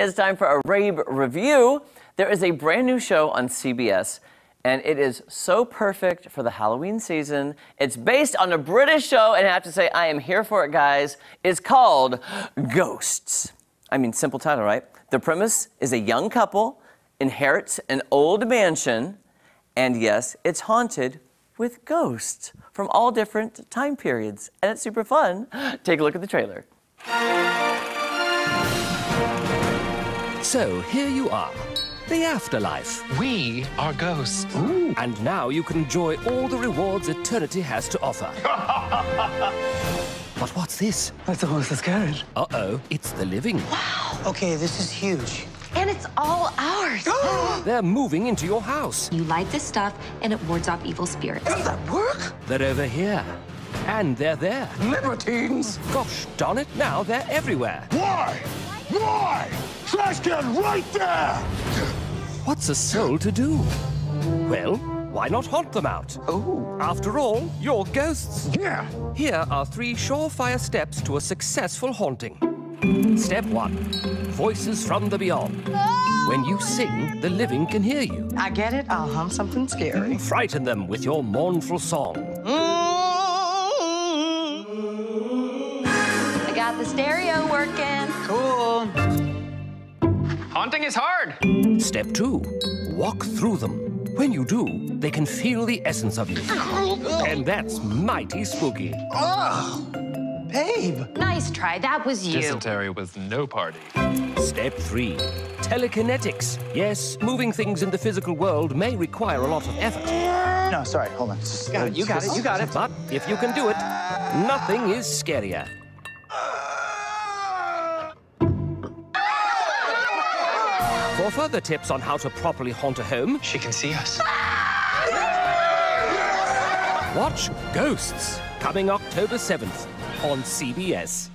It's time for a rave review. There is a brand new show on CBS, and it is so perfect for the Halloween season. It's based on a British show, and I have to say, I am here for it, guys. It's called Ghosts. I mean, simple title, right? The premise is a young couple inherits an old mansion, and yes, it's haunted with ghosts from all different time periods, and it's super fun. Take a look at the trailer. So here you are, the afterlife. We are ghosts. Ooh. And now you can enjoy all the rewards eternity has to offer. But what's this? That's the horseless carriage. Uh-oh, it's the living. Wow. Okay, this is huge. And it's all ours. They're moving into your house. You light this stuff, and it wards off evil spirits. Does that work? They're over here. And they're there. Libertines! Gosh darn it, now they're everywhere. Why? Why? Trash can right there! What's a soul to do? Well, why not haunt them out? Oh. After all, you're ghosts. Yeah. Here are 3 surefire steps to a successful haunting. Step 1, voices from the beyond. When you sing, the living can hear you. I get it. I'll hum something scary. Frighten them with your mournful song. I got the stereo working. Cool. Haunting is hard. Step 2, walk through them. When you do, they can feel the essence of you. And that's mighty spooky. Babe. Nice try. That was you. Dysentery with no party. Step 3, telekinetics. Yes, moving things in the physical world may require a lot of effort. No, sorry. Hold on. You got it. But if you can do it, nothing is scarier. For further tips on how to properly haunt a home, She can see us. watch Ghosts, coming October 7th on CBS.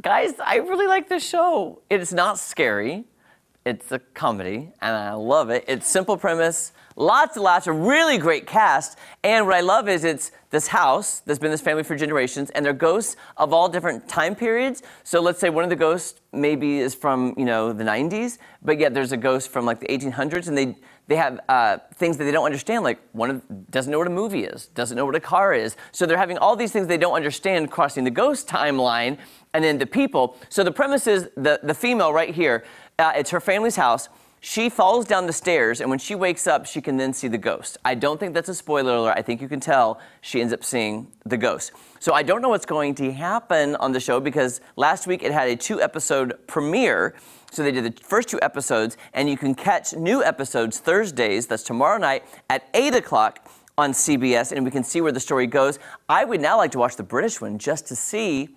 Guys, I really like this show. It's not scary. It's a comedy, and I love it. It's simple premise, lots and lots of really great cast, and what I love is it's this house that's been this family for generations, and they're ghosts of all different time periods. So let's say one of the ghosts maybe is from, the 90s, but yet there's a ghost from like the 1800s, and they have things that they don't understand, like one doesn't know what a movie is, doesn't know what a car is. So they're having all these things they don't understand crossing the ghost timeline, and then the people. So the premise is the female right here, it's her family's house. She falls down the stairs, and when she wakes up, she can then see the ghost. I don't think that's a spoiler alert. I think you can tell she ends up seeing the ghost. So I don't know what's going to happen on the show because last week it had a 2-episode premiere. So they did the first 2 episodes, and you can catch new episodes Thursdays, that's tomorrow night, at 8 o'clock on CBS, and we can see where the story goes. I would now like to watch the British one just to see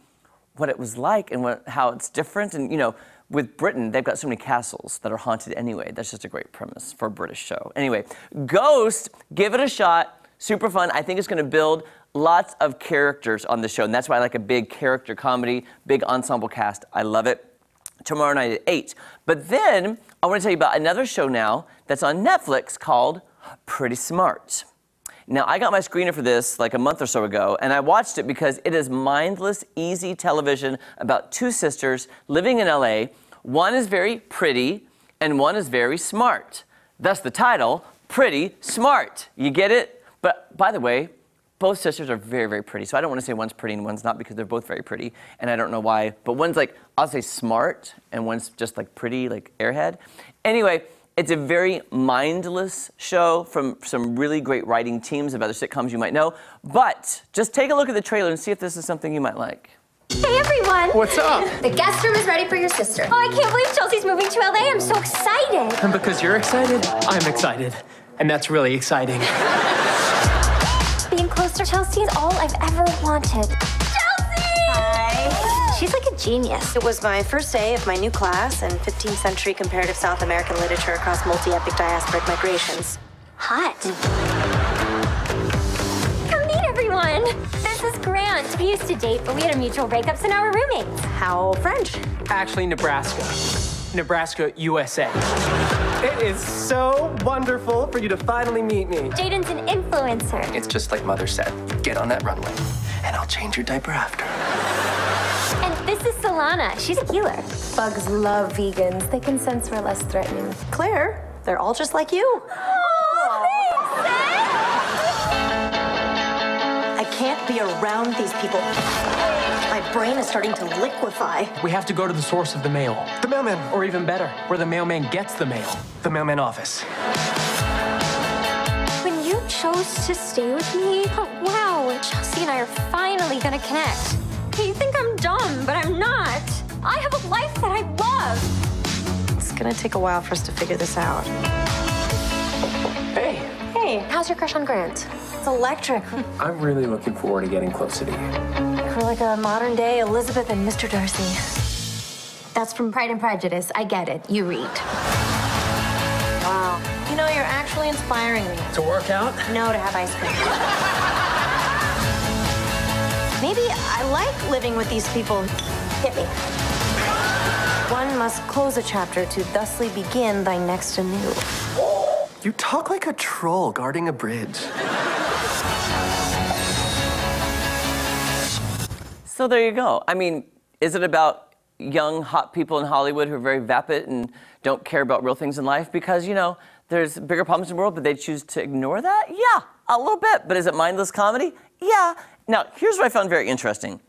what it was like and how it's different. And, with Britain, they've got so many castles that are haunted anyway. That's just a great premise for a British show. Anyway, Ghost, give it a shot. Super fun. I think it's going to build lots of characters on the show, and that's why I like a big character comedy, big ensemble cast. I love it. Tomorrow night at 8. But then, I want to tell you about another show now that's on Netflix called Pretty Smart. Now, I got my screener for this like a month or so ago, and I watched it because it is mindless, easy television about 2 sisters living in LA. One is very pretty, and one is very smart. Thus the title, Pretty Smart. You get it? But by the way, both sisters are very, very pretty. So I don't want to say one's pretty and one's not because they're both very pretty, and I don't know why. But one's like, I'll say smart, and one's just like pretty, like airhead. Anyway, it's a very mindless show from some really great writing teams of other sitcoms you might know. But just take a look at the trailer and see if this is something you might like. Hey everyone! What's up? The guest room is ready for your sister. Oh, I can't believe Chelsea's moving to LA. I'm so excited. And because you're excited, I'm excited. And that's really exciting. Being close to Chelsea is all I've ever wanted. Chelsea! Hi. She's like a genius. It was my first day of my new class in 15th century comparative South American literature across multi-epic diasporic migrations. Hot. Come meet everyone. This is Grant. We used to date, but we had a mutual breakup, so now we're roommates. How French? Actually, Nebraska. Nebraska, USA. It is so wonderful for you to finally meet me. Jaden's an influencer. It's just like Mother said. Get on that runway, and I'll change your diaper after. And this This is Solana. She's a healer. Bugs love vegans. They can sense we're less threatening. Claire, they're all just like you. I can't be around these people. My brain is starting to liquefy. We have to go to the source of the mail. The mailman. Or even better, where the mailman gets the mail. The mailman office. When you chose to stay with me, wow, Chelsea and I are finally gonna connect. You think I'm dumb, but I'm not. I have a life that I love. It's gonna take a while for us to figure this out. Hey. Hey, how's your crush on Grant? It's electric. I'm really looking forward to getting closer to you. We're like a modern day Elizabeth and Mr. Darcy. That's from Pride and Prejudice. I get it. You read. Wow. You know, you're actually inspiring me. To work out? No, to have ice cream. Maybe I like living with these people. Hit me. One must close a chapter to thusly begin thy next anew. You talk like a troll guarding a bridge. So there you go. I mean, is it about young, hot people in Hollywood who are very vapid and don't care about real things in life? Because, you know, there's bigger problems in the world, but they choose to ignore that? Yeah, a little bit. But is it mindless comedy? Yeah. Now, here's what I found very interesting,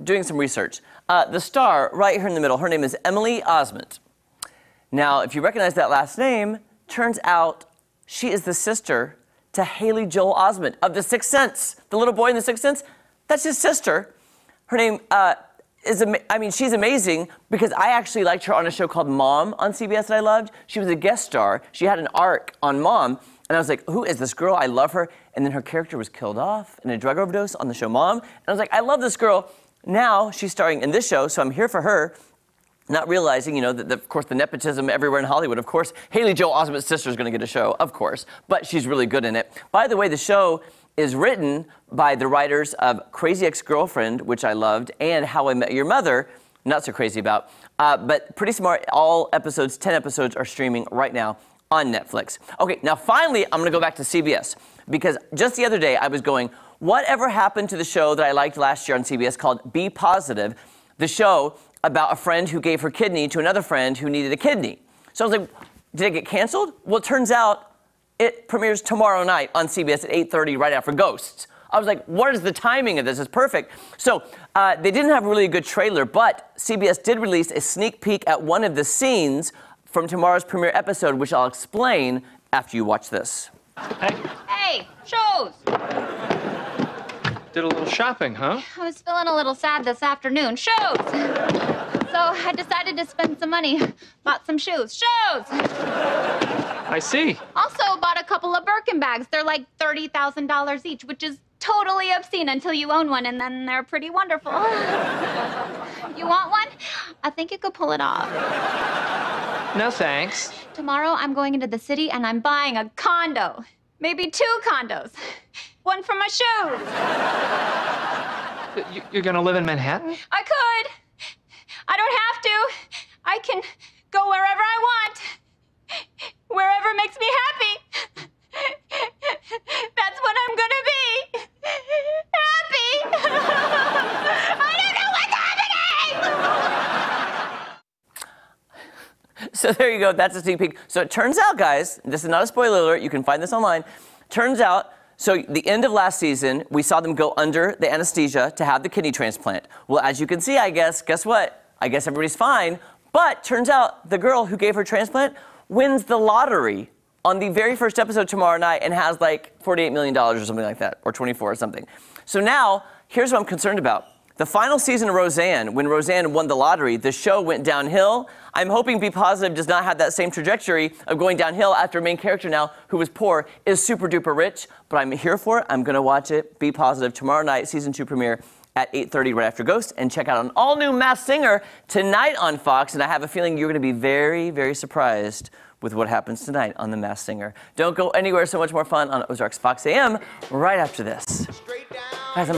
doing some research. The star right here in the middle, her name is Emily Osment. Now, if you recognize that last name, turns out she is the sister to Haley Joel Osment of The Sixth Sense. The little boy in The Sixth Sense, that's his sister. Her name she's amazing because I actually liked her on a show called Mom on CBS that I loved. She was a guest star. She had an arc on Mom. And I was like, who is this girl? I love her. And then her character was killed off in a drug overdose on the show Mom. And I was like, I love this girl. Now she's starring in this show, so I'm here for her. Not realizing, you know, that, of course, the nepotism everywhere in Hollywood. Of course, Haley Joel Osment's sister is going to get a show, of course. But she's really good in it. By the way, the show is written by the writers of Crazy Ex-Girlfriend, which I loved, and How I Met Your Mother, not so crazy about. But pretty smart. All episodes, 10 episodes, are streaming right now on Netflix. Okay, now finally, I'm going to go back to CBS. Because just the other day, I was going, whatever happened to the show that I liked last year on CBS called Be Positive, the show about a friend who gave her kidney to another friend who needed a kidney. So I was like, did it get canceled? Well, it turns out it premieres tomorrow night on CBS at 8:30 right after Ghosts. I was like, what is the timing of this? It's perfect. So they didn't have really a good trailer, but CBS did release a sneak peek at one of the scenes from tomorrow's premiere episode, which I'll explain after you watch this. Hey, shows! Did a little shopping, huh? I was feeling a little sad this afternoon. Shows! So I decided to spend some money. Bought some shoes. Shows! I see. Also bought a couple of Birkin bags. They're like $30,000 each, which is totally obscene until you own one, and then they're pretty wonderful. You want one? I think you could pull it off. No thanks. Tomorrow I'm going into the city and I'm buying a condo. Maybe 2 condos. One for my shoes. You're gonna live in Manhattan? I could. I don't have to. I can go wherever I want. Wherever makes me happy. That's what I'm gonna be. Happy. I don't know what's happening! So there you go, that's a sneak peek. So it turns out, guys, this is not a spoiler alert, you can find this online. Turns out, so the end of last season, we saw them go under the anesthesia to have the kidney transplant. Well, as you can see, I guess what? I guess everybody's fine. But turns out the girl who gave her transplant wins the lottery on the very first episode tomorrow night and has like $48 million or something like that, or 24 or something. So now, here's what I'm concerned about. The final season of Roseanne, when Roseanne won the lottery, the show went downhill. I'm hoping Be Positive does not have that same trajectory of going downhill after a main character now, who was poor, is super duper rich. But I'm here for it. I'm going to watch it. Be Positive tomorrow night, season 2 premiere at 8:30 right after Ghost. And check out an all-new Masked Singer tonight on Fox. And I have a feeling you're going to be very, very surprised with what happens tonight on The Masked Singer. Don't go anywhere. So much more fun on Ozarks Fox AM right after this. Guys,